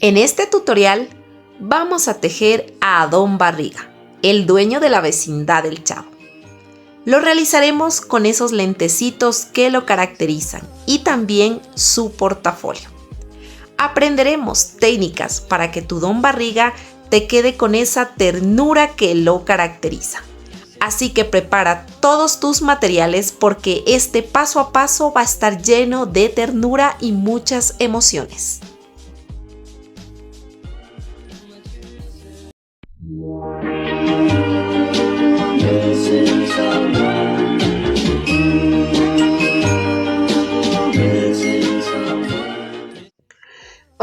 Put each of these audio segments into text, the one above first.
En este tutorial vamos a tejer a Don Barriga, el dueño de la vecindad del Chavo. Lo realizaremos con esos lentecitos que lo caracterizan y también su portafolio. Aprenderemos técnicas para que tu Don Barriga te quede con esa ternura que lo caracteriza. Así que prepara todos tus materiales porque este paso a paso va a estar lleno de ternura y muchas emociones.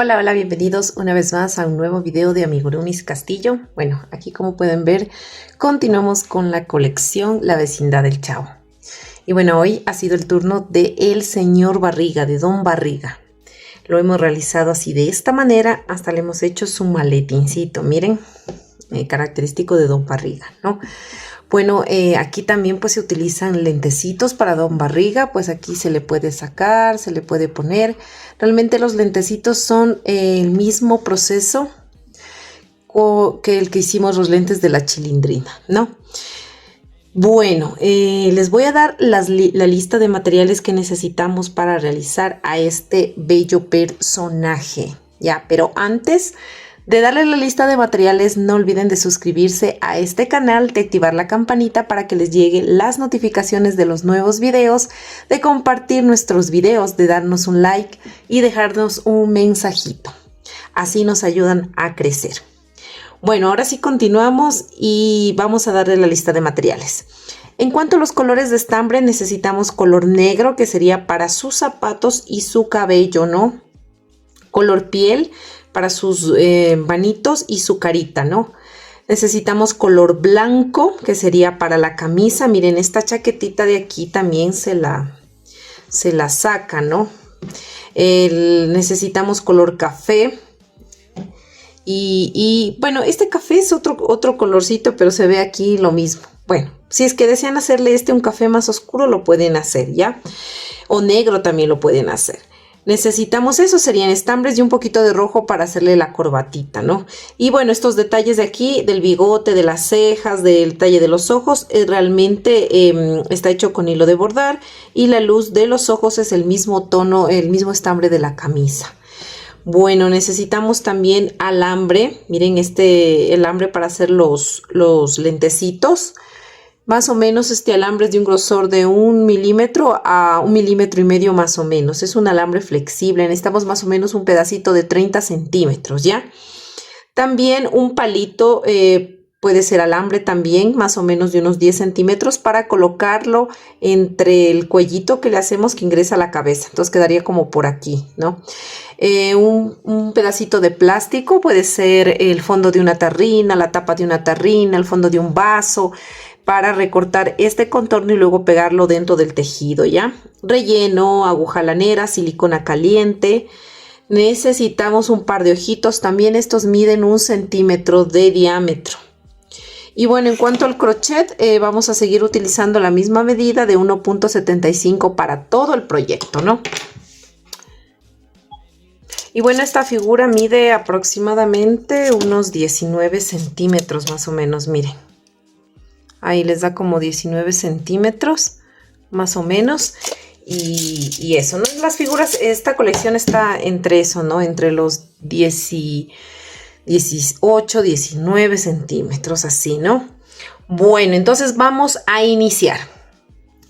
Hola, bienvenidos una vez más a un nuevo video de Amigurumis Castillo. Bueno, aquí como pueden ver, continuamos con la colección La Vecindad del Chavo. Y bueno, hoy ha sido el turno de el señor Barriga, de Don Barriga. Lo hemos realizado así de esta manera, hasta le hemos hecho su maletincito, miren, característico de Don Barriga, ¿no? Bueno, aquí también pues se utilizan lentecitos para Don Barriga, pues aquí se le puede sacar, se le puede poner. Realmente los lentecitos son el mismo proceso que el que hicimos los lentes de la Chilindrina, ¿no? Bueno, les voy a dar la lista de materiales que necesitamos para realizar a este bello personaje, ¿ya? Pero antes de darle la lista de materiales, no olviden de suscribirse a este canal, de activar la campanita para que les lleguen las notificaciones de los nuevos videos, de compartir nuestros videos, de darnos un like y dejarnos un mensajito. Así nos ayudan a crecer. Bueno, ahora sí continuamos y vamos a darle la lista de materiales. En cuanto a los colores de estambre, necesitamos color negro, que sería para sus zapatos y su cabello, ¿no? Color piel para sus manitos y su carita, ¿no? Necesitamos color blanco, que sería para la camisa. Miren, esta chaquetita de aquí también se la saca, ¿no? Necesitamos color café. Y bueno, este café es otro colorcito, pero se ve aquí lo mismo. Bueno, si es que desean hacerle un café más oscuro, lo pueden hacer, ¿ya? O negro también lo pueden hacer. Necesitamos eso, serían estambres y un poquito de rojo para hacerle la corbatita, ¿no? Y bueno, estos detalles de aquí, del bigote, de las cejas, del talle de los ojos, realmente está hecho con hilo de bordar, y la luz de los ojos es el mismo tono, el mismo estambre de la camisa. Bueno, necesitamos también alambre. Miren, el alambre para hacer los lentecitos. Más o menos este alambre es de un grosor de 1 milímetro a 1,5 milímetros más o menos. Es un alambre flexible. Necesitamos más o menos un pedacito de 30 centímetros, ¿ya? También un palito, puede ser alambre también, más o menos de unos 10 centímetros para colocarlo entre el cuellito que le hacemos que ingresa a la cabeza. Entonces quedaría como por aquí, ¿no? Un pedacito de plástico, puede ser el fondo de una tarrina, la tapa de una tarrina, el fondo de un vaso, para recortar este contorno y luego pegarlo dentro del tejido, ¿ya? Relleno, aguja lanera, silicona caliente. Necesitamos un par de ojitos, también estos miden 1 centímetro de diámetro. Y bueno, en cuanto al crochet, vamos a seguir utilizando la misma medida de 1,75 para todo el proyecto, ¿no? Y bueno, esta figura mide aproximadamente unos 19 centímetros más o menos, miren. Ahí les da como 19 centímetros más o menos. Y eso, ¿no? Las figuras, esta colección está entre eso, ¿no? Entre los 18, 19 centímetros, así, ¿no? Bueno, entonces vamos a iniciar.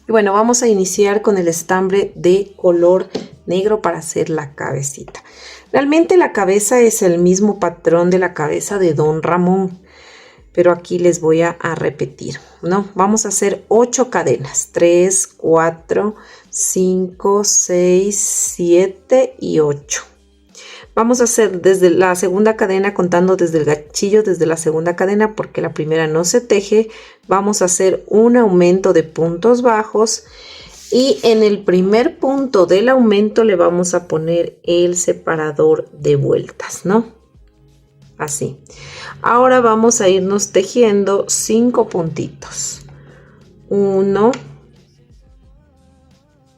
Y bueno, vamos a iniciar con el estambre de color negro para hacer la cabecita. Realmente la cabeza es el mismo patrón de la cabeza de Don Ramón, pero aquí les voy a repetir, ¿no? Vamos a hacer 8 cadenas, 3, 4, 5, 6, 7 y 8. Vamos a hacer desde la segunda cadena, contando desde el ganchillo, desde la segunda cadena, porque la primera no se teje. Vamos a hacer un aumento de puntos bajos y en el primer punto del aumento le vamos a poner el separador de vueltas, ¿no? Así. Ahora vamos a irnos tejiendo 5 puntitos. 1,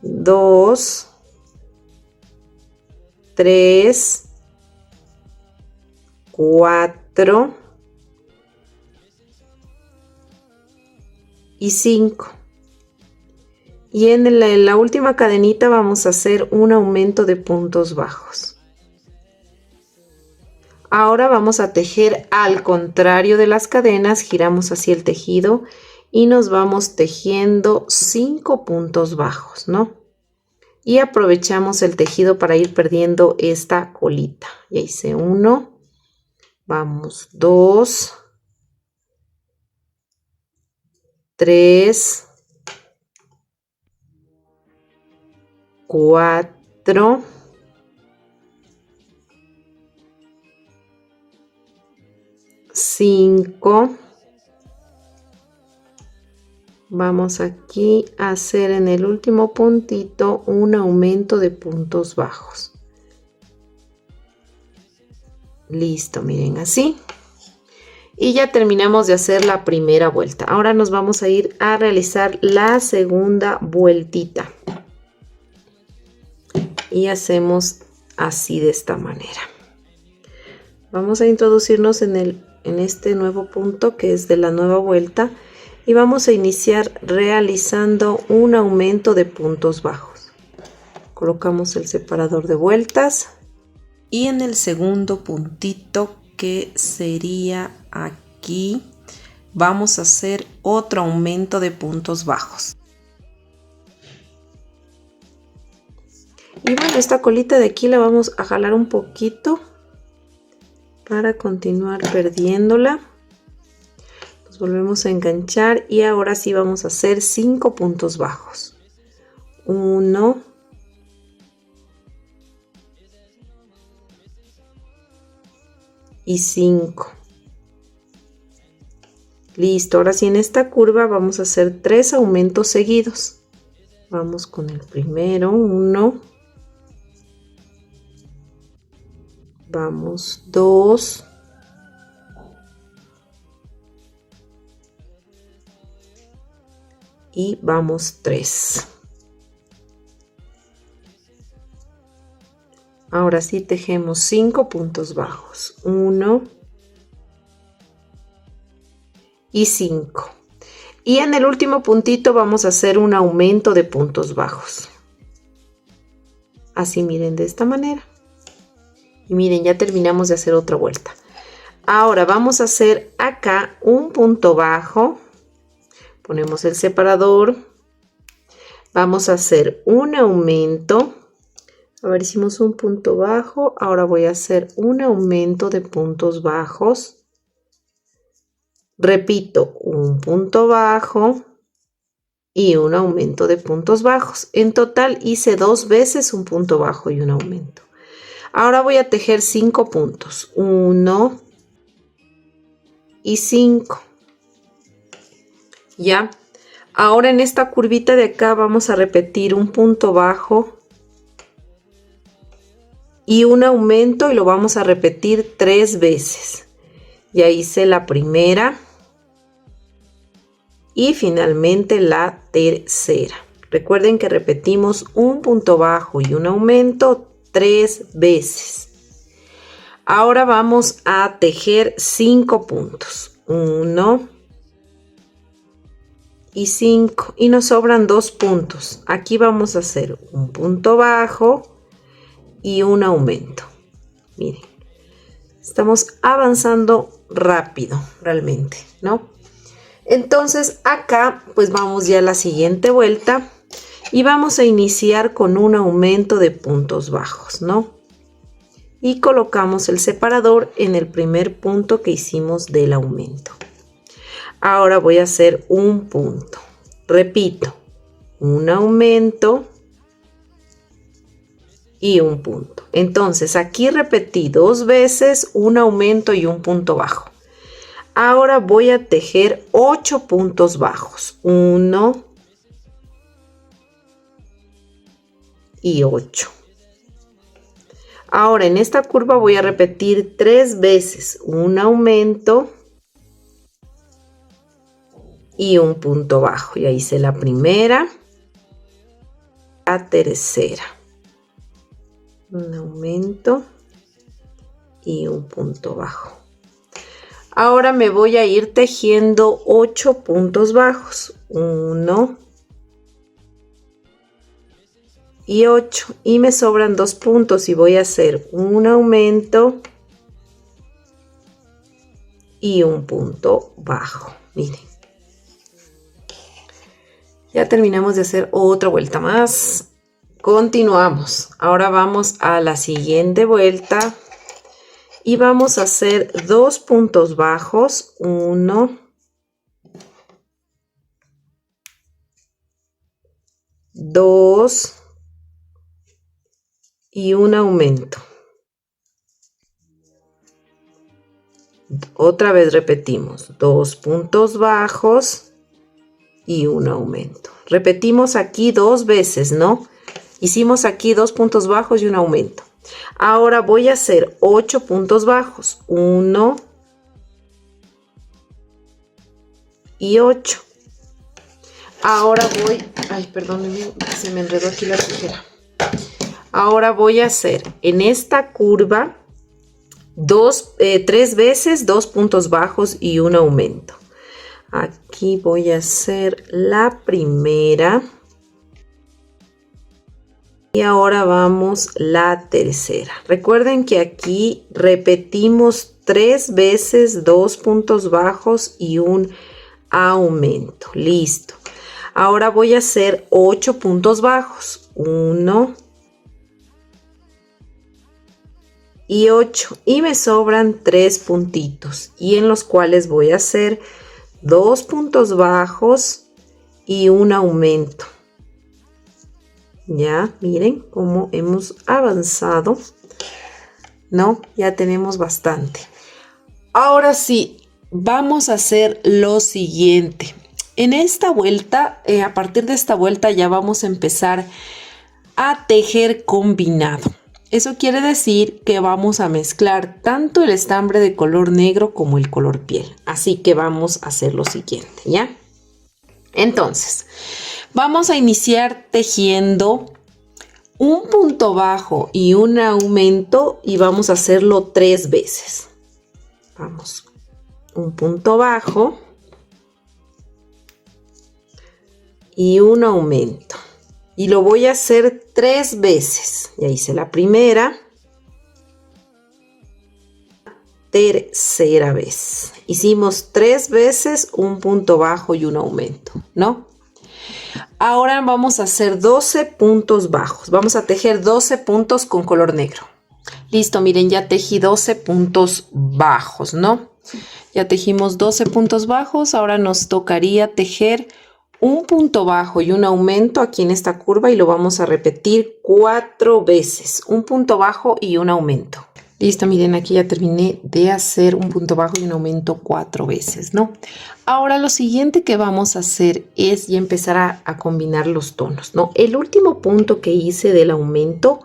2, 3, 4 y 5. Y en la última cadenita vamos a hacer un aumento de puntos bajos. Ahora vamos a tejer al contrario de las cadenas, giramos hacia el tejido y nos vamos tejiendo 5 puntos bajos, ¿no? Y aprovechamos el tejido para ir perdiendo esta colita. Ya hice 1, vamos 2, 3, 4, 5. Vamos aquí a hacer en el último puntito un aumento de puntos bajos. Listo, miren así. Y ya terminamos de hacer la primera vuelta. Ahora nos vamos a ir a realizar la segunda vueltita. Y hacemos así de esta manera. Vamos a introducirnos en este nuevo punto que es de la nueva vuelta. Y vamos a iniciar realizando un aumento de puntos bajos. Colocamos el separador de vueltas y en el segundo puntito, que sería aquí, vamos a hacer otro aumento de puntos bajos. Y bueno, esta colita de aquí la vamos a jalar un poquito para continuar perdiéndola. Volvemos a enganchar y ahora sí vamos a hacer 5 puntos bajos. 1, 5. Listo, ahora sí en esta curva vamos a hacer 3 aumentos seguidos. Vamos con el primero, 1. Vamos 2. Y vamos 3. Ahora sí tejemos 5 puntos bajos. 1 y 5. Y en el último puntito vamos a hacer un aumento de puntos bajos. Así miren, de esta manera. Y miren, ya terminamos de hacer otra vuelta. Ahora vamos a hacer acá un punto bajo. Ponemos el separador, vamos a hacer un aumento. A ver, hicimos un punto bajo, ahora voy a hacer un aumento de puntos bajos. Repito, un punto bajo y un aumento de puntos bajos. En total hice 2 veces un punto bajo y un aumento. Ahora voy a tejer 5 puntos, 1 y 5. Ya, ahora en esta curvita de acá vamos a repetir un punto bajo y un aumento y lo vamos a repetir 3 veces. Ya hice la primera y finalmente la tercera. Recuerden que repetimos un punto bajo y un aumento 3 veces. Ahora vamos a tejer 5 puntos. 1 y 5 y nos sobran 2 puntos. Aquí vamos a hacer un punto bajo y un aumento. Miren, estamos avanzando rápido realmente, ¿no? Entonces acá pues vamos ya a la siguiente vuelta y vamos a iniciar con un aumento de puntos bajos, ¿no? Y colocamos el separador en el primer punto que hicimos del aumento. Ahora voy a hacer un punto. Repito, un aumento y un punto. Entonces aquí repetí 2 veces un aumento y un punto bajo. Ahora voy a tejer 8 puntos bajos. 1 y 8. Ahora en esta curva voy a repetir 3 veces un aumento y un punto bajo. Ya hice la primera, la tercera. Un aumento y un punto bajo. Ahora me voy a ir tejiendo 8 puntos bajos, 1 y 8, y me sobran 2 puntos y voy a hacer un aumento y un punto bajo. Miren, ya terminamos de hacer otra vuelta más. Continuamos. Ahora vamos a la siguiente vuelta y vamos a hacer 2 puntos bajos, 1, 2 y un aumento. Otra vez repetimos, 2 puntos bajos y un aumento. Repetimos aquí 2 veces, ¿no? Hicimos aquí 2 puntos bajos y un aumento. Ahora voy a hacer 8 puntos bajos, 1 y 8. Ahora voy, ay, perdónenme, se me enredó aquí la tijera. Ahora voy a hacer en esta curva 3 veces 2 puntos bajos y un aumento. Aquí voy a hacer la primera. Y ahora vamos la tercera. Recuerden que aquí repetimos 3 veces 2 puntos bajos y un aumento. Listo. Ahora voy a hacer 8 puntos bajos. 1 y 8. Y me sobran 3 puntitos. Y en los cuales voy a hacer 2 puntos bajos y un aumento. Ya, miren cómo hemos avanzado, ¿no? Ya tenemos bastante. Ahora sí, vamos a hacer lo siguiente. En esta vuelta, a partir de esta vuelta ya vamos a empezar a tejer combinado. Eso quiere decir que vamos a mezclar tanto el estambre de color negro como el color piel. Así que vamos a hacer lo siguiente, ¿ya? Entonces, vamos a iniciar tejiendo un punto bajo y un aumento y vamos a hacerlo 3 veces. Vamos, un punto bajo y un aumento. Y lo voy a hacer 3 veces. Ya hice la primera. Tercera vez. Hicimos 3 veces un punto bajo y un aumento, ¿no? Ahora vamos a hacer 12 puntos bajos. Vamos a tejer 12 puntos con color negro. Listo, miren, ya tejí 12 puntos bajos, ¿no? Ya tejimos 12 puntos bajos. Ahora nos tocaría tejer un punto bajo y un aumento aquí en esta curva y lo vamos a repetir 4 veces. Un punto bajo y un aumento. Listo, miren, aquí ya terminé de hacer un punto bajo y un aumento 4 veces, ¿no? Ahora lo siguiente que vamos a hacer es ya empezar a combinar los tonos, ¿no? El último punto que hice del aumento,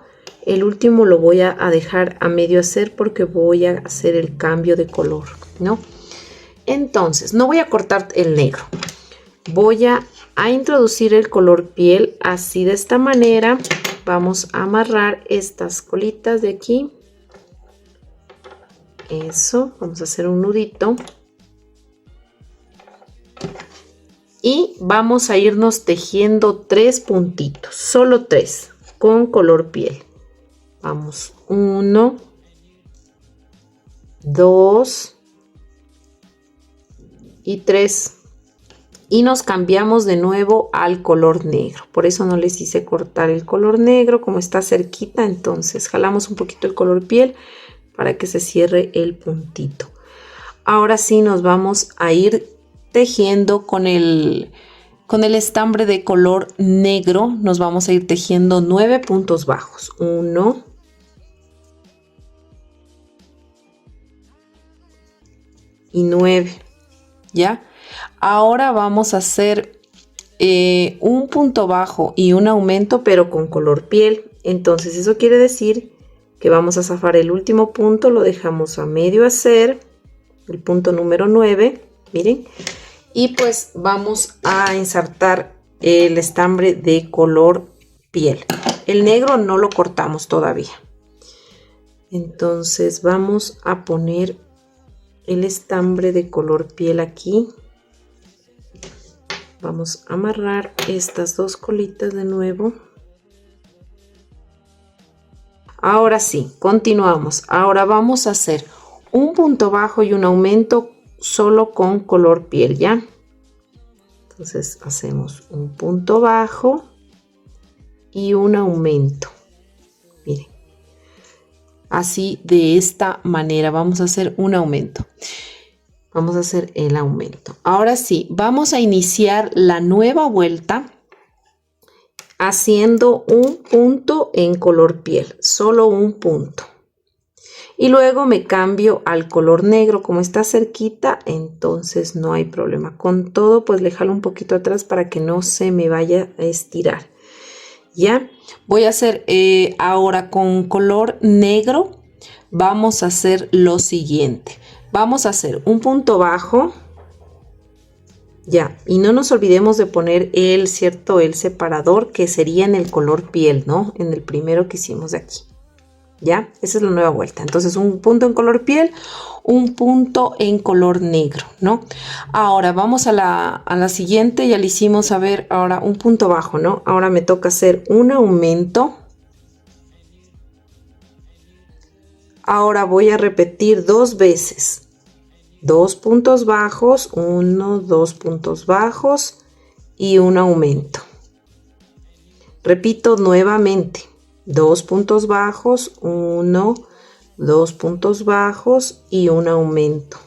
el último lo voy a dejar a medio hacer porque voy a hacer el cambio de color, ¿no? Entonces, no voy a cortar el negro. Voy a introducir el color piel así de esta manera. Vamos a amarrar estas colitas de aquí. Eso, vamos a hacer un nudito. Y vamos a irnos tejiendo 3 puntitos, solo 3, con color piel. Vamos, 1, 2 y 3. Y nos cambiamos de nuevo al color negro. Por eso no les hice cortar el color negro, como está cerquita. Entonces jalamos un poquito el color piel para que se cierre el puntito. Ahora sí nos vamos a ir tejiendo con el estambre de color negro. Nos vamos a ir tejiendo 9 puntos bajos. 1, y 9. ¿Ya? Ahora vamos a hacer un punto bajo y un aumento, pero con color piel. Entonces eso quiere decir que vamos a zafar el último punto, lo dejamos a medio hacer, el punto número 9, miren, y pues vamos a ensartar el estambre de color piel. El negro no lo cortamos todavía. Entonces vamos a poner el estambre de color piel aquí. Vamos a amarrar estas dos colitas de nuevo. Ahora sí, continuamos. Ahora vamos a hacer un punto bajo y un aumento solo con color piel, ¿ya? Entonces hacemos un punto bajo y un aumento. Miren, así de esta manera vamos a hacer un aumento. Vamos a hacer el aumento. Ahora sí, vamos a iniciar la nueva vuelta haciendo un punto en color piel, solo un punto. Y luego me cambio al color negro, como está cerquita, entonces no hay problema. Con todo, pues le jalo un poquito atrás para que no se me vaya a estirar. Ya, voy a hacer ahora con color negro. Vamos a hacer lo siguiente. Vamos a hacer un punto bajo. Ya, y no nos olvidemos de poner el separador que sería en el color piel, ¿no? En el primero que hicimos de aquí. Ya, esa es la nueva vuelta. Entonces un punto en color piel, un punto en color negro, ¿no? Ahora vamos a la siguiente, ya le hicimos, a ver, ahora un punto bajo, ¿no? Ahora me toca hacer un aumento. Ahora voy a repetir dos veces. Dos puntos bajos, uno, dos puntos bajos y un aumento. Repito nuevamente, dos puntos bajos, uno, dos puntos bajos y un aumento.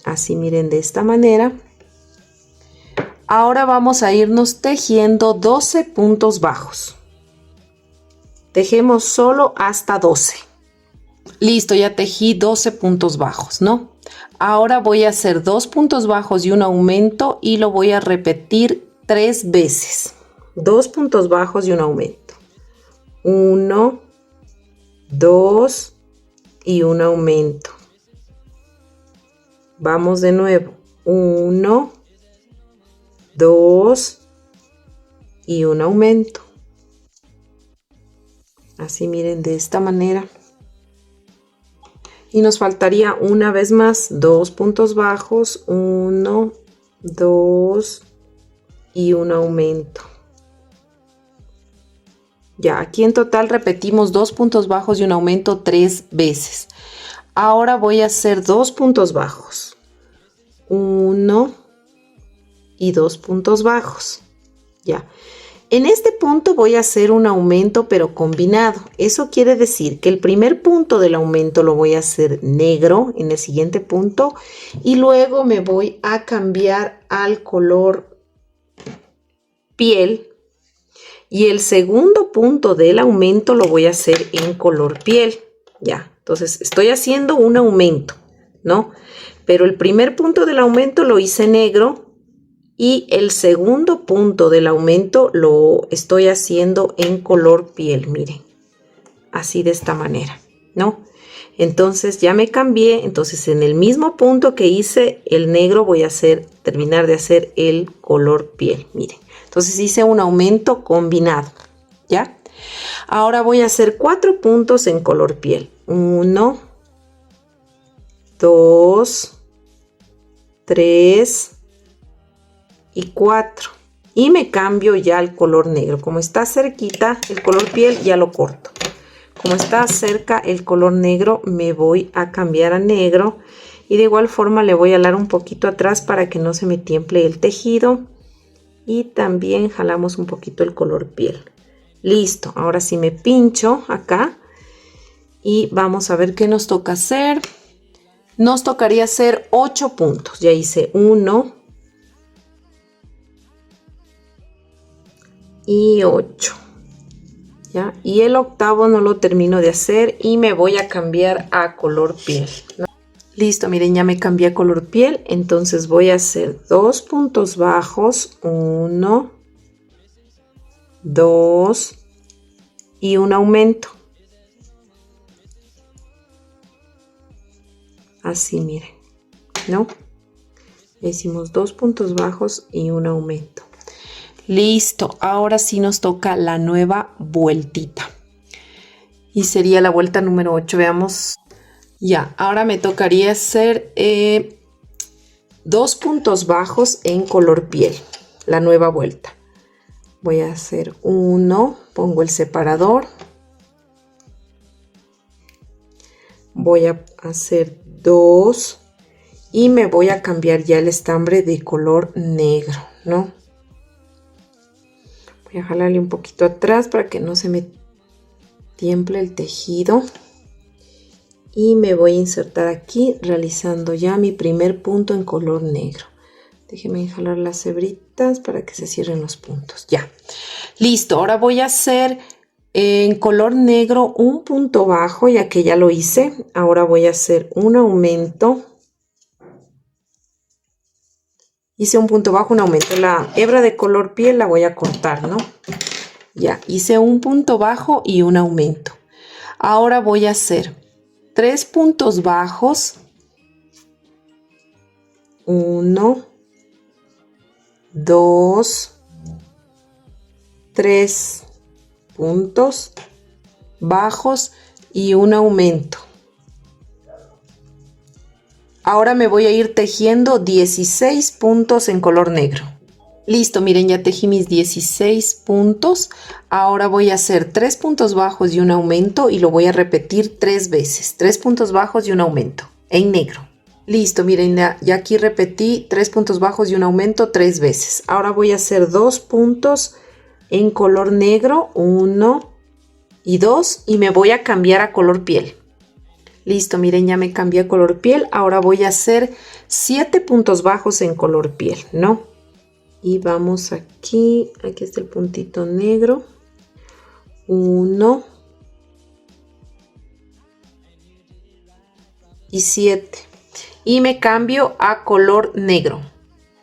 Así miren de esta manera. Ahora vamos a irnos tejiendo 12 puntos bajos. Tejemos solo hasta 12. Listo, ya tejí 12 puntos bajos, ¿no? Ahora voy a hacer dos puntos bajos y un aumento y lo voy a repetir 3 veces. Dos puntos bajos y un aumento. 1, 2 y un aumento. Vamos de nuevo. 1, 2 y un aumento. Así miren de esta manera. Y nos faltaría una vez más dos puntos bajos, 1, 2 y un aumento. Ya, aquí en total repetimos dos puntos bajos y un aumento 3 veces. Ahora voy a hacer dos puntos bajos, 1 y dos puntos bajos. Ya. En este punto voy a hacer un aumento pero combinado. Eso quiere decir que el primer punto del aumento lo voy a hacer negro en el siguiente punto y luego me voy a cambiar al color piel y el segundo punto del aumento lo voy a hacer en color piel. Ya, entonces estoy haciendo un aumento, ¿no? Pero el primer punto del aumento lo hice negro. Y el segundo punto del aumento lo estoy haciendo en color piel, miren. Así de esta manera, ¿no? Entonces ya me cambié. Entonces en el mismo punto que hice el negro voy a terminar de hacer el color piel, miren. Entonces hice un aumento combinado, ¿ya? Ahora voy a hacer 4 puntos en color piel. 1, 2, 3... y 4 y me cambio ya al color negro. Como está cerquita el color piel ya lo corto. Como está cerca el color negro me voy a cambiar a negro y de igual forma le voy a alar un poquito atrás para que no se me tiemble el tejido y también jalamos un poquito el color piel. Listo, ahora sí me pincho acá y vamos a ver qué nos toca hacer. Nos tocaría hacer 8 puntos. Ya hice 1 y 8, ¿ya? Y el octavo no lo termino de hacer y me voy a cambiar a color piel, ¿no? Listo, miren, ya me cambié a color piel. Entonces voy a hacer 2 puntos bajos, 1, 2 y un aumento. Así miren, ¿no? Hicimos 2 puntos bajos y un aumento. Listo, ahora sí nos toca la nueva vueltita. Y sería la vuelta número 8. Veamos. Ya, ahora me tocaría hacer 2 puntos bajos en color piel, la nueva vuelta. Voy a hacer 1, pongo el separador. Voy a hacer 2 y me voy a cambiar ya el estambre de color negro, ¿no? Voy a jalarle un poquito atrás para que no se me tiemble el tejido. Y me voy a insertar aquí realizando ya mi primer punto en color negro. Déjenme jalar las hebritas para que se cierren los puntos. Ya, listo. Ahora voy a hacer en color negro un punto bajo, ya que ya lo hice. Ahora voy a hacer un aumento. Hice un punto bajo, un aumento. La hebra de color piel la voy a cortar, ¿no? Ya, hice un punto bajo y un aumento. Ahora voy a hacer 3 puntos bajos. 1, 2, 3 puntos bajos y un aumento. Ahora me voy a ir tejiendo 16 puntos en color negro. Listo, miren, ya tejí mis 16 puntos. Ahora voy a hacer 3 puntos bajos y un aumento y lo voy a repetir 3 veces. 3 puntos bajos y un aumento en negro. Listo, miren, ya aquí repetí 3 puntos bajos y un aumento 3 veces. Ahora voy a hacer 2 puntos en color negro, 1 y 2, y me voy a cambiar a color piel. Listo, miren, ya me cambié a color piel. Ahora voy a hacer 7 puntos bajos en color piel, ¿no? Y vamos aquí está el puntito negro. 1 y 7. Y me cambio a color negro.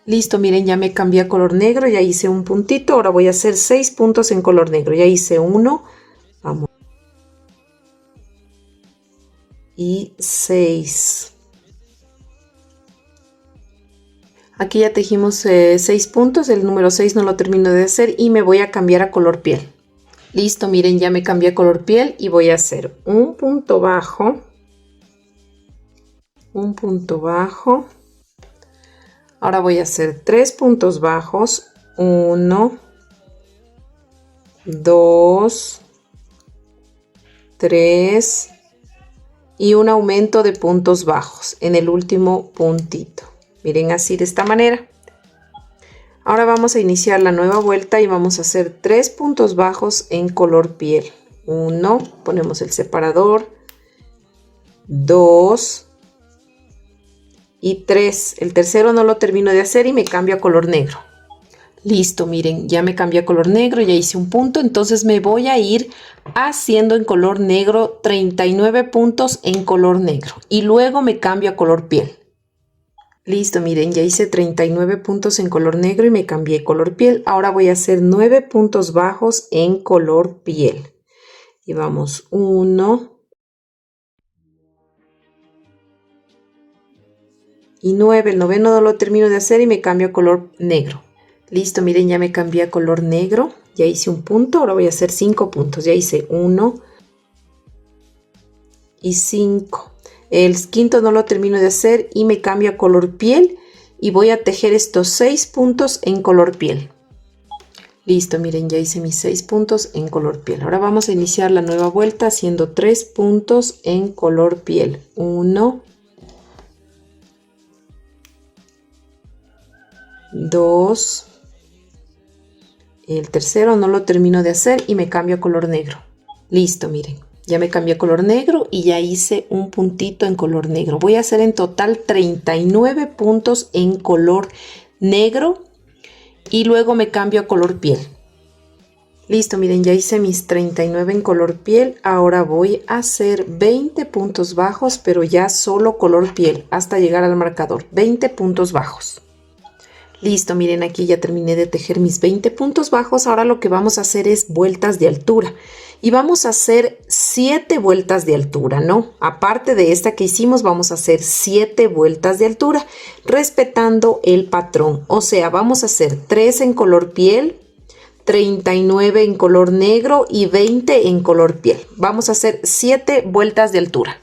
Listo, miren, ya me cambié a color negro, ya hice un puntito. Ahora voy a hacer 6 puntos en color negro. Ya hice 1, vamos. Y 6. Aquí ya tejimos 6 puntos, el número 6 no lo termino de hacer y me voy a cambiar a color piel. Listo, miren, ya me cambié a color piel y voy a hacer un punto bajo. Un punto bajo. Ahora voy a hacer 3 puntos bajos. 1, 2, 3 y un aumento de puntos bajos en el último puntito. Miren, así de esta manera. Ahora vamos a iniciar la nueva vuelta y vamos a hacer 3 puntos bajos en color piel. 1, ponemos el separador. 2 y 3. El tercero no lo termino de hacer y me cambio a color negro. Listo, miren, ya me cambié a color negro, ya hice un punto, entonces me voy a ir haciendo en color negro 39 puntos en color negro y luego me cambio a color piel. Listo, miren, ya hice 39 puntos en color negro y me cambié color piel. Ahora voy a hacer 9 puntos bajos en color piel. Y vamos, 1 y 9. El noveno no lo termino de hacer y me cambio a color negro. Listo, miren, ya me cambié a color negro. Ya hice un punto, ahora voy a hacer 5 puntos. Ya hice 1 y 5. El quinto no lo termino de hacer y me cambio a color piel y voy a tejer estos 6 puntos en color piel. Listo, miren, ya hice mis 6 puntos en color piel. Ahora vamos a iniciar la nueva vuelta haciendo 3 puntos en color piel. 1, 2, el tercero no lo termino de hacer y me cambio a color negro. Listo, miren. Ya me cambié a color negro y ya hice un puntito en color negro. Voy a hacer en total 39 puntos en color negro y luego me cambio a color piel. Listo, miren, ya hice mis 39 en color piel. Ahora voy a hacer 20 puntos bajos, pero ya solo color piel hasta llegar al marcador. 20 puntos bajos. Listo, miren, aquí ya terminé de tejer mis 20 puntos bajos. Ahora lo que vamos a hacer es vueltas de altura. Y vamos a hacer 7 vueltas de altura, ¿no? Aparte de esta que hicimos, vamos a hacer 7 vueltas de altura, respetando el patrón. O sea, vamos a hacer 3 en color piel, 39 en color negro y 20 en color piel. Vamos a hacer 7 vueltas de altura.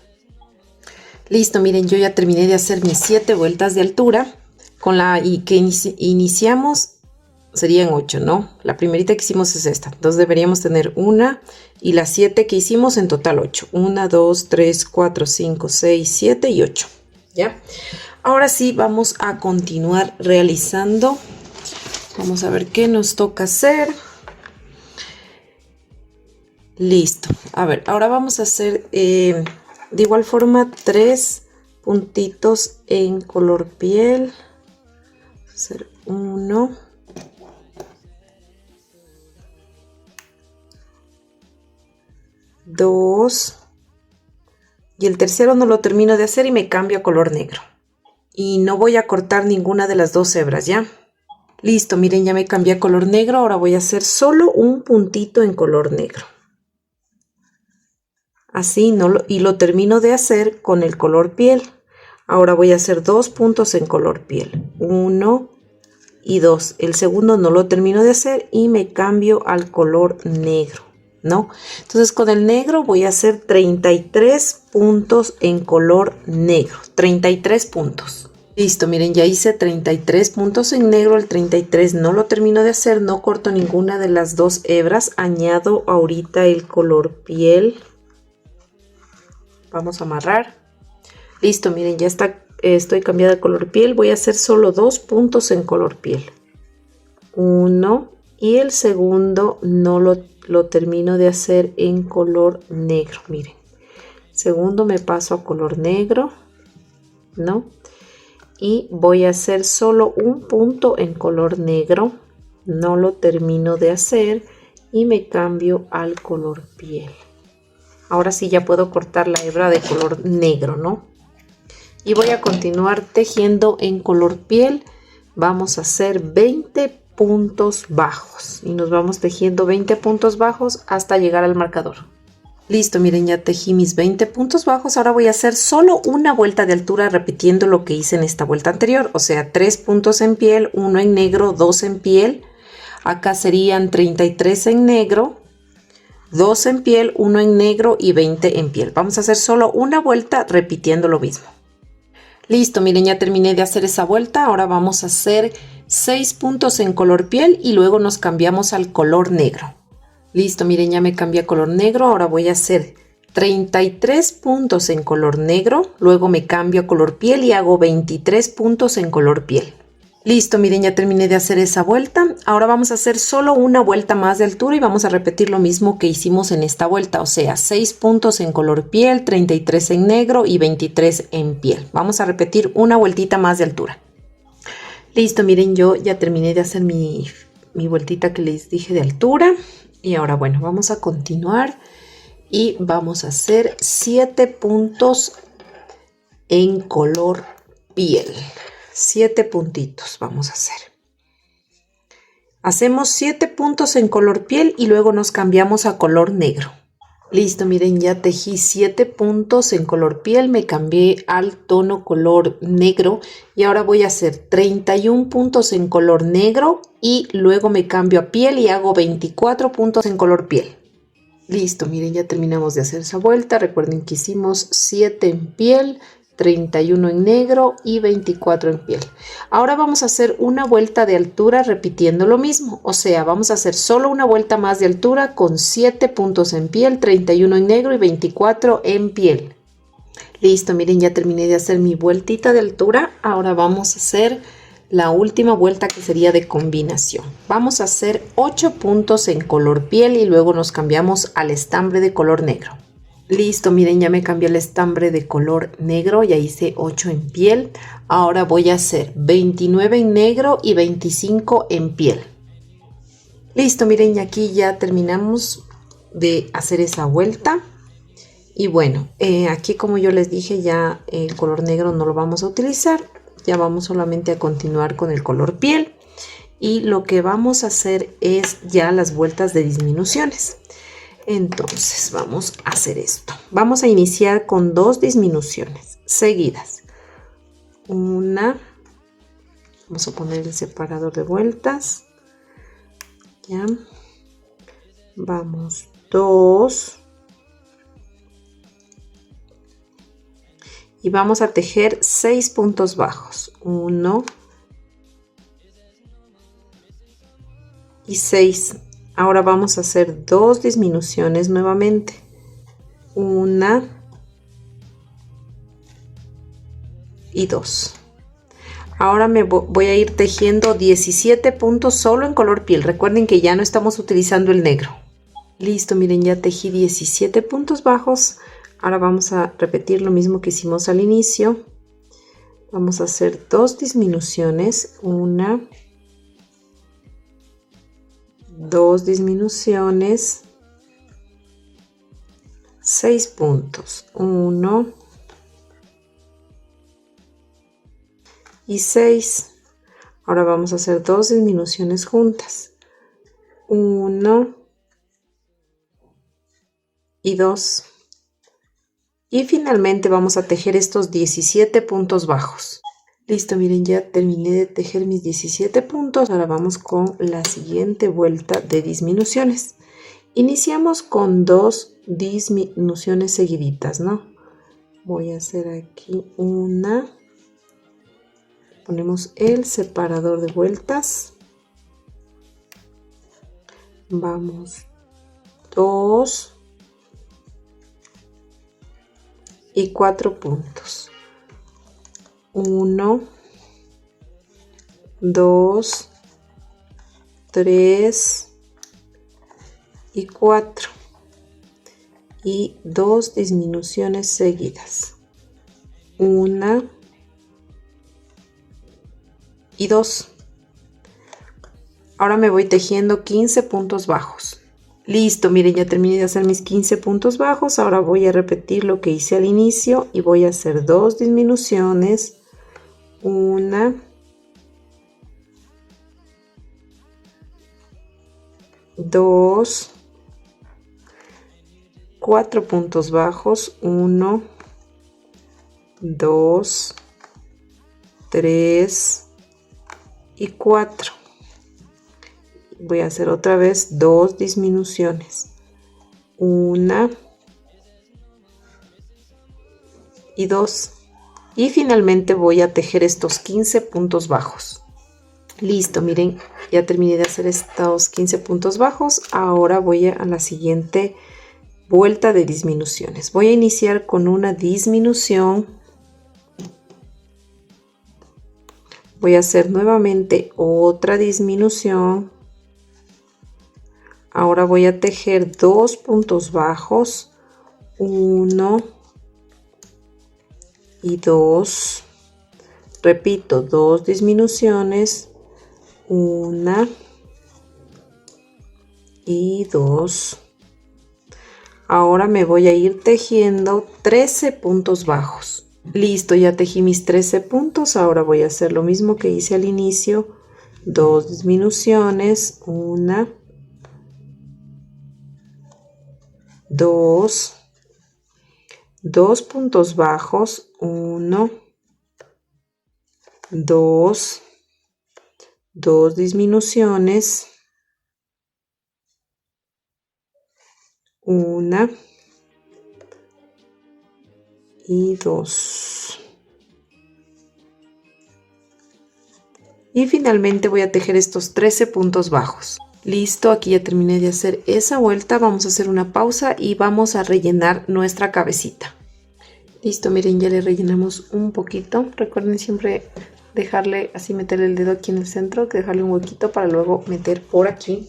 Listo, miren, yo ya terminé de hacer mis 7 vueltas de altura. Con la que iniciamos serían 8, ¿no? La primerita que hicimos es esta. Entonces deberíamos tener una, y las 7 que hicimos en total 8. 1, 2, 3, 4, 5, 6, 7 y 8. ¿Ya? Ahora sí vamos a continuar realizando. Vamos a ver qué nos toca hacer. Listo. A ver, ahora vamos a hacer de igual forma 3 puntitos en color piel. Vamos a hacer 1, 2 y el tercero no lo termino de hacer y me cambio a color negro. Y no voy a cortar ninguna de las 2 hebras, ¿ya? Listo, miren, ya me cambié a color negro. Ahora voy a hacer solo un puntito en color negro. Así, y lo termino de hacer con el color piel. Ahora voy a hacer 2 puntos en color piel. 1 y 2. El segundo no lo termino de hacer y me cambio al color negro, ¿no? Entonces con el negro voy a hacer 33 puntos en color negro. 33 puntos. Listo, miren, ya hice 33 puntos en negro. El 33 no lo termino de hacer. No corto ninguna de las 2 hebras. Añado ahorita el color piel. Vamos a amarrar. Listo, miren, ya está, estoy cambiada de color piel. Voy a hacer solo 2 puntos en color piel. 1 y el segundo no lo termino de hacer en color negro. Miren, segundo me paso a color negro, ¿no? Y voy a hacer solo un punto en color negro. No lo termino de hacer y me cambio al color piel. Ahora sí ya puedo cortar la hebra de color negro, ¿no? Y voy a continuar tejiendo en color piel. Vamos a hacer 20 puntos bajos y nos vamos tejiendo 20 puntos bajos hasta llegar al marcador. Listo, miren, ya tejí mis 20 puntos bajos. Ahora voy a hacer solo una vuelta de altura repitiendo lo que hice en esta vuelta anterior. O sea, 3 puntos en piel, 1 en negro, 2 en piel. Acá serían 33 en negro, 2 en piel, 1 en negro y 20 en piel. Vamos a hacer solo una vuelta repitiendo lo mismo. Listo, miren, ya terminé de hacer esa vuelta. Ahora vamos a hacer 6 puntos en color piel y luego nos cambiamos al color negro. Listo, miren, ya me cambié a color negro. Ahora voy a hacer 33 puntos en color negro. Luego me cambio a color piel y hago 23 puntos en color piel. Listo, miren, ya terminé de hacer esa vuelta. Ahora vamos a hacer solo una vuelta más de altura y vamos a repetir lo mismo que hicimos en esta vuelta. O sea, 6 puntos en color piel, 33 en negro y 23 en piel. Vamos a repetir una vueltita más de altura. Listo, miren, yo ya terminé de hacer mi vueltita que les dije de altura. Y ahora, bueno, vamos a continuar y vamos a hacer 7 puntos en color piel. 7 puntitos vamos a hacer. Hacemos 7 puntos en color piel y luego nos cambiamos a color negro. Listo, miren, ya tejí 7 puntos en color piel, me cambié al tono color negro y ahora voy a hacer 31 puntos en color negro y luego me cambio a piel y hago 24 puntos en color piel. Listo, miren, ya terminamos de hacer esa vuelta. Recuerden que hicimos 7 en piel, 31 en negro y 24 en piel. Ahora vamos a hacer una vuelta de altura repitiendo lo mismo. O sea, vamos a hacer solo una vuelta más de altura con 7 puntos en piel, 31 en negro y 24 en piel. Listo, miren, ya terminé de hacer mi vueltita de altura. Ahora vamos a hacer la última vuelta que sería de combinación. Vamos a hacer 8 puntos en color piel y luego nos cambiamos al estambre de color negro. Listo, miren, ya me cambié el estambre de color negro, ya hice 8 en piel. Ahora voy a hacer 29 en negro y 25 en piel. Listo, miren, y aquí ya terminamos de hacer esa vuelta. Y bueno, aquí como yo les dije, ya el color negro no lo vamos a utilizar. Ya vamos solamente a continuar con el color piel. Y lo que vamos a hacer es ya las vueltas de disminuciones. Entonces vamos a hacer esto. Vamos a iniciar con 2 disminuciones seguidas. Una, vamos a poner el separador de vueltas. Ya. Vamos 2. Y vamos a tejer 6 puntos bajos. 1 y 6. Ahora vamos a hacer 2 disminuciones nuevamente. 1 y 2. Ahora me voy a ir tejiendo 17 puntos solo en color piel. Recuerden que ya no estamos utilizando el negro. Listo, miren, ya tejí 17 puntos bajos. Ahora vamos a repetir lo mismo que hicimos al inicio. Vamos a hacer 2 disminuciones. 1, 2 disminuciones. 6 puntos. 1 y 6. Ahora vamos a hacer 2 disminuciones juntas. 1 y 2. Y finalmente vamos a tejer estos 17 puntos bajos. Listo, miren, ya terminé de tejer mis 17 puntos. Ahora vamos con la siguiente vuelta de disminuciones. Iniciamos con 2 disminuciones seguiditas, ¿no? Voy a hacer aquí una. Ponemos el separador de vueltas. Vamos 2 y 4 puntos. 1, 2, 3 y 4. Y 2 disminuciones seguidas. 1 y 2. Ahora me voy tejiendo 15 puntos bajos. Listo, miren, ya terminé de hacer mis 15 puntos bajos. Ahora voy a repetir lo que hice al inicio y voy a hacer 2 disminuciones. 1, 2, 4 puntos bajos. 1, 2, 3 y 4. Voy a hacer otra vez 2 disminuciones. 1 y 2. Y finalmente voy a tejer estos 15 puntos bajos. Listo, miren, ya terminé de hacer estos 15 puntos bajos. Ahora voy a la siguiente vuelta de disminuciones. Voy a iniciar con una disminución. Voy a hacer nuevamente otra disminución. Ahora voy a tejer 2 puntos bajos. 1 y 2. Repito, 2 disminuciones. 1 y 2. Ahora me voy a ir tejiendo 13 puntos bajos. Listo, ya tejí mis 13 puntos. Ahora voy a hacer lo mismo que hice al inicio. 2 disminuciones. 1, 2. 2 puntos bajos. 1, 2. 2 disminuciones. 1 y 2. Y finalmente voy a tejer estos 13 puntos bajos. Listo, aquí ya terminé de hacer esa vuelta. Vamos a hacer una pausa y vamos a rellenar nuestra cabecita. Listo, miren, ya le rellenamos un poquito. Recuerden siempre dejarle, así meterle el dedo aquí en el centro, que dejarle un huequito para luego meter por aquí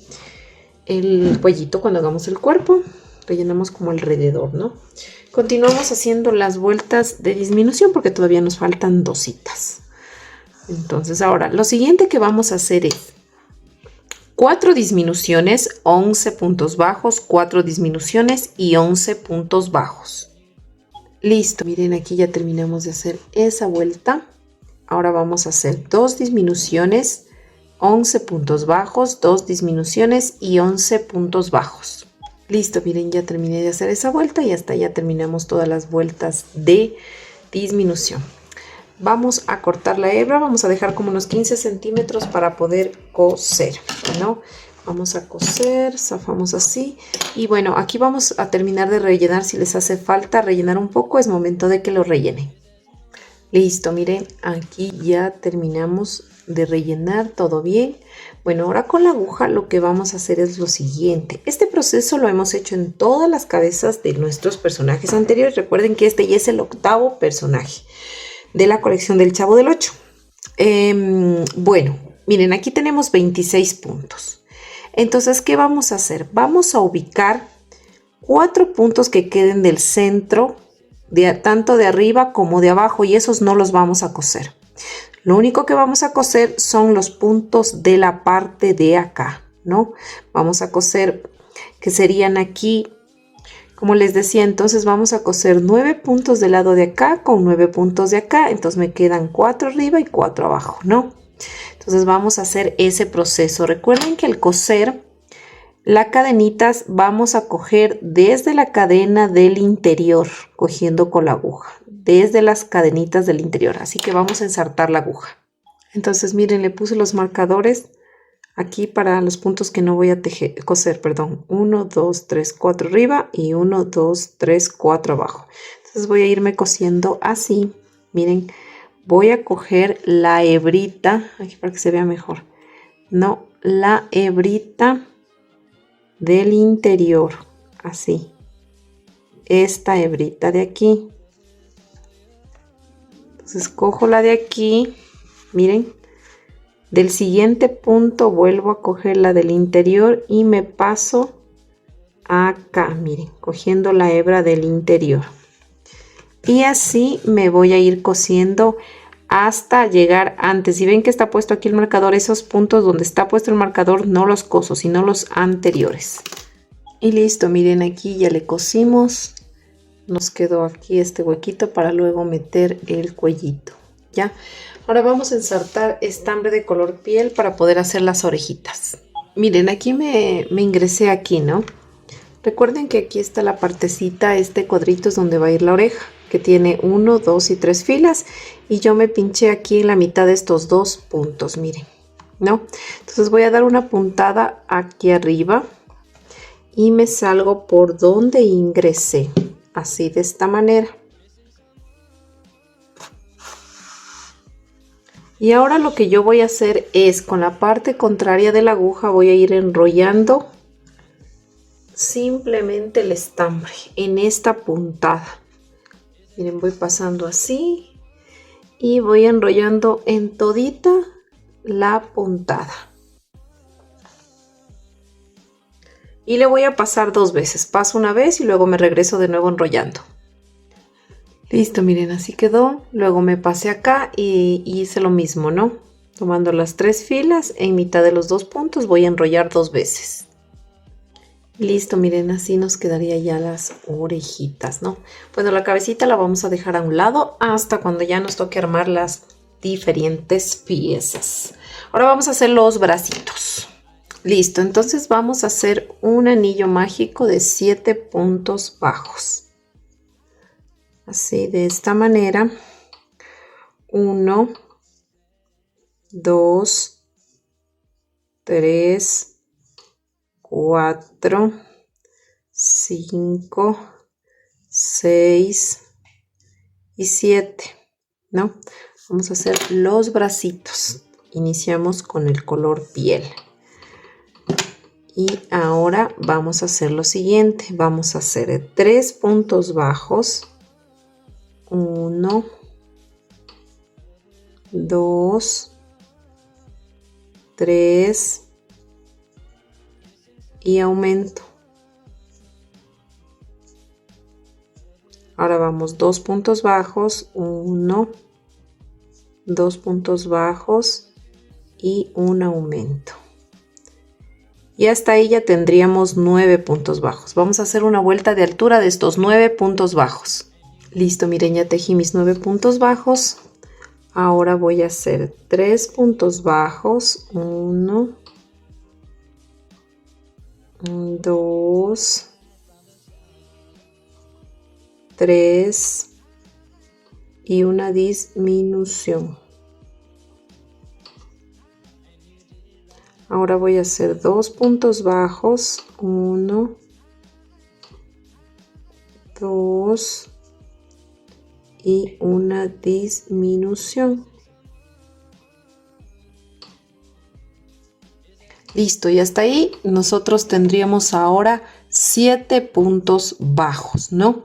el cuellito cuando hagamos el cuerpo. Rellenamos como alrededor, ¿no? Continuamos haciendo las vueltas de disminución porque todavía nos faltan 2 citas. Entonces ahora lo siguiente que vamos a hacer es 4 disminuciones, 11 puntos bajos, 4 disminuciones y 11 puntos bajos. Listo, miren, aquí ya terminamos de hacer esa vuelta. Ahora vamos a hacer 2 disminuciones, 11 puntos bajos, 2 disminuciones y 11 puntos bajos. Listo, miren, ya terminé de hacer esa vuelta y hasta ya terminamos todas las vueltas de disminución. Vamos a cortar la hebra, vamos a dejar como unos 15 centímetros para poder coser, ¿no? Vamos a coser, zafamos así. Y bueno, aquí vamos a terminar de rellenar. Si les hace falta rellenar un poco, es momento de que lo rellenen. Listo, miren, aquí ya terminamos de rellenar todo bien. Bueno, ahora con la aguja lo que vamos a hacer es lo siguiente. Este proceso lo hemos hecho en todas las cabezas de nuestros personajes anteriores. Recuerden que este ya es el 8º personaje de la colección del Chavo del 8. Bueno, miren, aquí tenemos 26 puntos. Entonces, ¿qué vamos a hacer? Vamos a ubicar 4 puntos que queden del centro, tanto de arriba como de abajo, y esos no los vamos a coser. Lo único que vamos a coser son los puntos de la parte de acá, ¿no? Vamos a coser, que serían aquí, como les decía, entonces vamos a coser 9 puntos del lado de acá con 9 puntos de acá. Entonces me quedan 4 arriba y 4 abajo, ¿no? Entonces vamos a hacer ese proceso. Recuerden que al coser las cadenitas vamos a coger desde la cadena del interior, cogiendo con la aguja, desde las cadenitas del interior. Así que vamos a ensartar la aguja. Entonces miren, le puse los marcadores aquí para los puntos que no voy a coser, perdón. 1, 2, 3, 4 arriba y 1, 2, 3, 4 abajo. Entonces voy a irme cosiendo así. Miren, voy a coger la hebrita, aquí para que se vea mejor. No, la hebrita del interior, así, esta hebrita de aquí. Entonces cojo la de aquí, miren, del siguiente punto vuelvo a coger la del interior y me paso acá, miren, cogiendo la hebra del interior, y así me voy a ir cosiendo hasta llegar antes. Si ven que está puesto aquí el marcador, esos puntos donde está puesto el marcador no los coso, sino los anteriores. Y listo, miren, aquí ya le cosimos. Nos quedó aquí este huequito para luego meter el cuellito, ¿ya? Ahora vamos a ensartar estambre de color piel para poder hacer las orejitas. Miren, aquí me ingresé aquí, ¿no? Recuerden que aquí está la partecita, este cuadrito es donde va a ir la oreja, que tiene 1, 2 y 3 filas, y yo me pinché aquí en la mitad de estos 2 puntos, miren, ¿no? Entonces voy a dar una puntada aquí arriba y me salgo por donde ingresé, así, de esta manera. Y ahora lo que yo voy a hacer es, con la parte contraria de la aguja, voy a ir enrollando simplemente el estambre en esta puntada. Miren, voy pasando así y voy enrollando en todita la puntada. Y le voy a pasar 2 veces. Paso una vez y luego me regreso de nuevo enrollando. Listo, miren, así quedó. Luego me pasé acá y hice lo mismo, ¿no? Tomando las 3 filas, en mitad de los 2 puntos voy a enrollar 2 veces. Listo, miren, así nos quedaría ya las orejitas, ¿no? Bueno, la cabecita la vamos a dejar a un lado hasta cuando ya nos toque armar las diferentes piezas. Ahora vamos a hacer los bracitos. Listo, entonces vamos a hacer un anillo mágico de 7 puntos bajos. Así, de esta manera. 1, 2, 3, 4, 5, 6 y 7, ¿no? Vamos a hacer los bracitos. Iniciamos con el color piel. Y ahora vamos a hacer lo siguiente. Vamos a hacer 3 puntos bajos. 1, 2, 3 y aumento. Ahora vamos 2 puntos bajos, 1, 2 puntos bajos y un aumento. Y hasta ahí ya tendríamos 9 puntos bajos. Vamos a hacer una vuelta de altura de estos 9 puntos bajos. Listo, miren, ya tejí mis 9 puntos bajos. Ahora voy a hacer 3 puntos bajos, 1, 2, 3 y una disminución. Ahora voy a hacer 2 puntos bajos, 1, 2 y una disminución. Listo, y hasta ahí nosotros tendríamos ahora 7 puntos bajos, ¿no?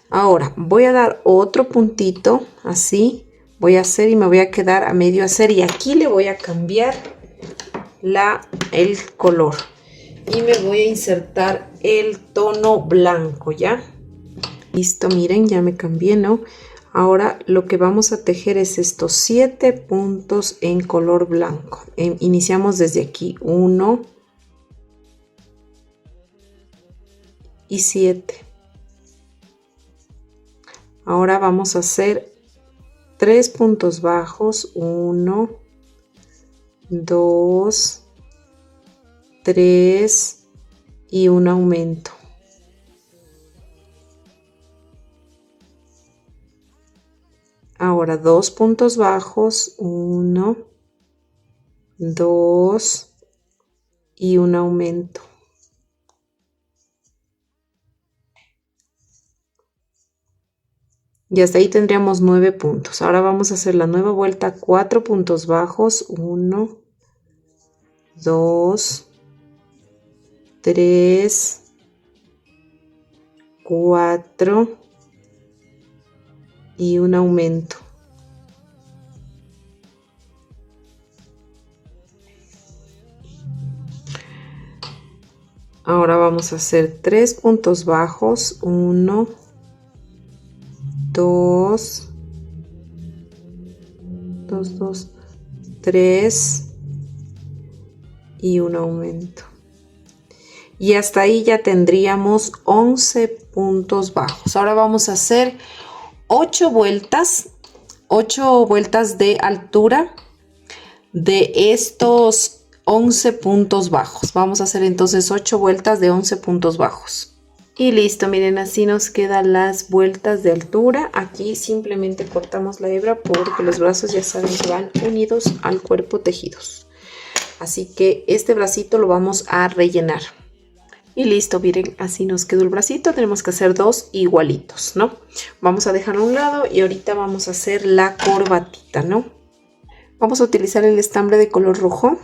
Ahora voy a dar otro puntito, así, voy a hacer y me voy a quedar a medio hacer, y aquí le voy a cambiar el color y me voy a insertar el tono blanco, ¿ya? Listo, miren, ya me cambié, ¿no? Ahora lo que vamos a tejer es estos 7 puntos en color blanco. Iniciamos desde aquí, 1 y 7. Ahora vamos a hacer 3 puntos bajos, 1, 2, 3 y un aumento. Ahora 2 puntos bajos, 1, 2 y un aumento. Y hasta ahí tendríamos 9 puntos. Ahora vamos a hacer la nueva vuelta, 4 puntos bajos, 1, 2, 3, 4 y un aumento. Ahora vamos a hacer 3 puntos bajos, 1, 2, 3 y un aumento. Y hasta ahí ya tendríamos 11 puntos bajos. Ahora vamos a hacer 8 vueltas de altura de estos 11 puntos bajos. Vamos a hacer entonces 8 vueltas de 11 puntos bajos. Y listo, miren, así nos quedan las vueltas de altura. Aquí simplemente cortamos la hebra porque los brazos ya saben que van unidos al cuerpo tejidos. Así que este bracito lo vamos a rellenar. Y listo, miren, así nos quedó el bracito. Tenemos que hacer 2 igualitos, ¿no? Vamos a dejarlo a un lado y ahorita vamos a hacer la corbatita, ¿no? Vamos a utilizar el estambre de color rojo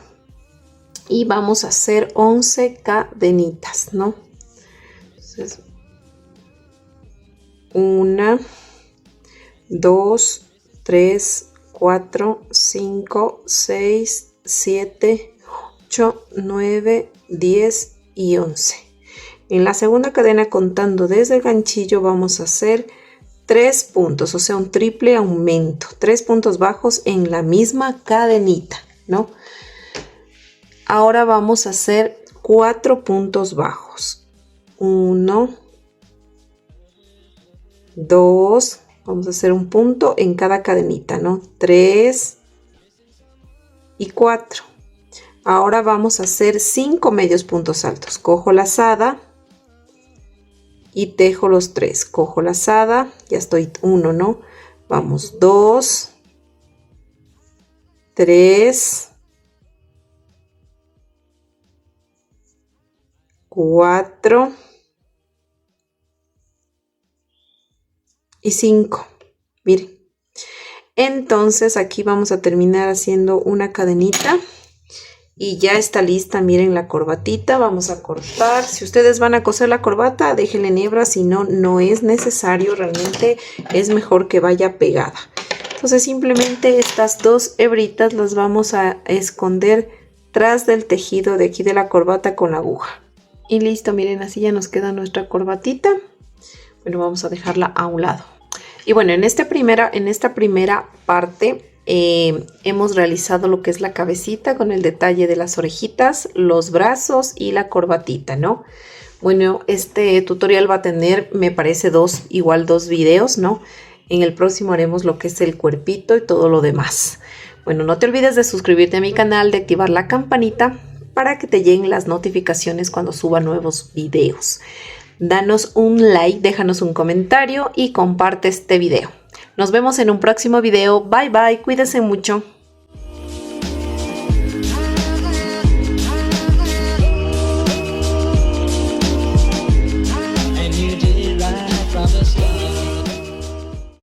y vamos a hacer 11 cadenitas, ¿no? Entonces, 1, 2, 3, 4, 5, 6, 7, 8, 9, 10 y 11. En la segunda cadena, contando desde el ganchillo, vamos a hacer 3 puntos, o sea, un triple aumento, 3 puntos bajos en la misma cadenita, ¿no? Ahora vamos a hacer 4 puntos bajos. 1, 2, vamos a hacer un punto en cada cadenita, ¿no? 3 y 4. Ahora vamos a hacer 5 medios puntos altos. Cojo lazada y tejo los 3. Cojo lazada, ya estoy 1, ¿no? Vamos, 2, 3, 4 y 5. Miren, entonces aquí vamos a terminar haciendo una cadenita y ya está lista. Miren la corbatita. Vamos a cortar. Si ustedes van a coser la corbata, déjenle en hebra, si no, no es necesario. Realmente es mejor que vaya pegada. Entonces simplemente estas 2 hebritas las vamos a esconder tras del tejido de aquí de la corbata con la aguja. Y listo, miren, así ya nos queda nuestra corbatita. Bueno, vamos a dejarla a un lado. Y bueno, en esta primera parte hemos realizado lo que es la cabecita con el detalle de las orejitas, los brazos y la corbatita, ¿no? Bueno, este tutorial va a tener, me parece, dos videos, ¿no? En el próximo haremos lo que es el cuerpito y todo lo demás. Bueno, no te olvides de suscribirte a mi canal, de activar la campanita para que te lleguen las notificaciones cuando suba nuevos videos. Danos un like, déjanos un comentario y comparte este video. Nos vemos en un próximo video. Bye bye, cuídense mucho.